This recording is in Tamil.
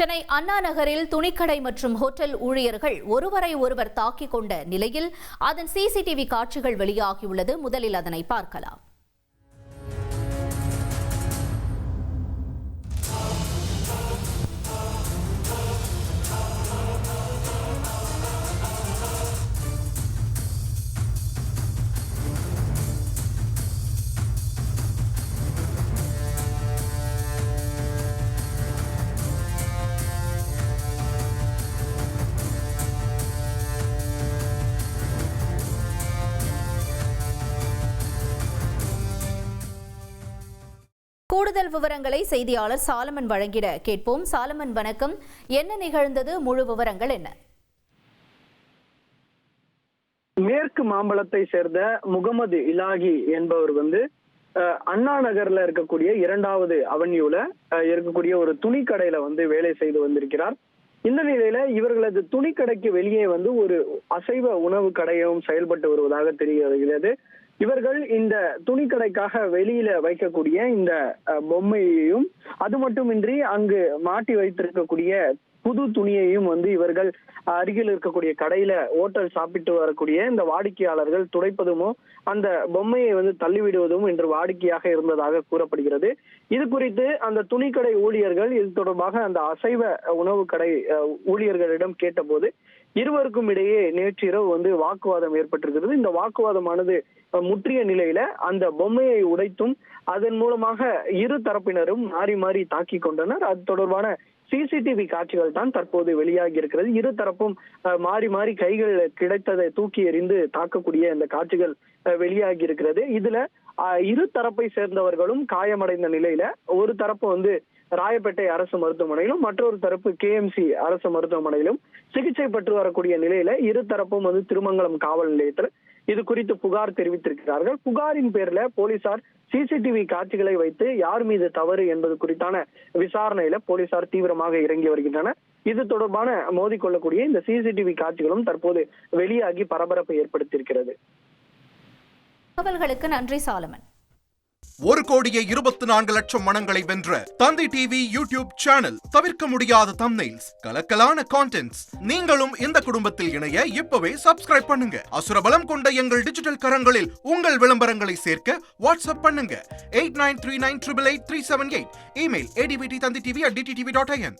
சென்னை அண்ணா நகரில் துணிக்கடை மற்றும் ஹோட்டல் ஊழியர்கள் ஒருவரை ஒருவர் தாக்கிக் கொண்ட நிலையில் அதன் சிசிடிவி காட்சிகள் வெளியாகியுள்ளது. முதலில் அதனை பார்க்கலாம். கூடுதல் விவரங்களை செய்தியாளர் சாலமன் வழங்கிட கேட்போம். சாலமன், வணக்கம். என்ன நிகழ்ந்தது? முழு விவரங்கள் என்ன? மேற்கு மாம்பலத்தை சேர்ந்த முகமது இலாகி என்பவர் அண்ணா நகர்ல இருக்கக்கூடிய 2வது அவென்யூல இருக்கக்கூடிய ஒரு துணிக்கடையில வேலை செய்து வந்திருக்கிறார். இந்த நிலையில இவர்களது துணிக்கடைக்கு வெளியே ஒரு அசைவ உணவு கடையும் செயல்பட்டு வருவதாக தெரிய வருகிறது. இவர்கள் இந்த துணிக்கடைக்காக வெளியில வைக்கக்கூடிய இந்த பொம்மையையும் அது மட்டுமின்றி அங்கு மாட்டி வைத்திருக்கக்கூடிய புது துணியையும் இவர்கள் அருகில் இருக்கக்கூடிய கடையில ஓட்டல் சாப்பிட்டு வரக்கூடிய இந்த வாடிக்கையாளர்கள் துடைப்பதுமோ அந்த பொம்மையை தள்ளிவிடுவதும் இன்று வாடிக்கையாக இருந்ததாக கூறப்படுகிறது. இது குறித்து அந்த துணிக்கடை ஊழியர்கள் இது தொடர்பாக அந்த அசைவ உணவு கடை ஊழியர்களிடம் கேட்டபோது இருவருக்கும் இடையே நேற்றிரவு வாக்குவாதம் ஏற்பட்டிருக்கிறது. இந்த வாக்குவாதமானது முற்றிய நிலையில அந்த பொம்மையை உடைத்தும் அதன் மூலமாக இரு தரப்பினரும் மாறி மாறி தாக்கி கொண்டனர். அது தொடர்பான சிசிடிவி காட்சிகள் தான் தற்போது வெளியாகி இருக்கிறது. இரு தரப்பும் மாறி மாறி கைகள் கிடைத்ததை தூக்கி எறிந்து தாக்கக்கூடிய இந்த காட்சிகள் வெளியாகி இருக்கிறது. இதுல இரு தரப்பை சேர்ந்தவர்களும் காயமடைந்த நிலையில ஒரு தரப்பு ராயப்பேட்டை அரசு மருத்துவமனையிலும் மற்றொரு தரப்பு KMC அரசு மருத்துவமனையிலும் சிகிச்சை பெற்று வரக்கூடிய நிலையில இரு தரப்பும் திருமங்கலம் காவல் நிலையத்தில் இது குறித்து புகார் தெரிவித்திருக்கிறார்கள். புகாரின் பேர்ல போலீசார் சிசிடிவி காட்சிகளை வைத்து யார் மீது தவறு என்பது குறித்தான விசாரணையில போலீசார் தீவிரமாக இறங்கி வருகின்றனர். இது தொடர்பான மோதிக்கொள்ளக்கூடிய இந்த சிசிடிவி காட்சிகளும் தற்போது வெளியாகி பரபரப்பை ஏற்படுத்தியிருக்கிறது. தகவல்களுக்கு நன்றி சாலமன். 1,24,00,000 மனங்களை வென்ற தந்தி டிவி யூடியூப் சேனல். தவிர்க்க முடியாத தம்ப்நெயில்ஸ், கலக்கலான கான்டென்ட்ஸ். நீங்களும் இந்த குடும்பத்தில் இணைய இப்பவே சப்ஸ்கிரைப் பண்ணுங்க. அசுரபலம் கொண்ட எங்கள் டிஜிட்டல் கரங்களில் உங்கள் விளம்பரங்களை சேர்க்க வாட்ஸ்அப் பண்ணுங்க. 8939888378. Email advtthanditv@dttv.in.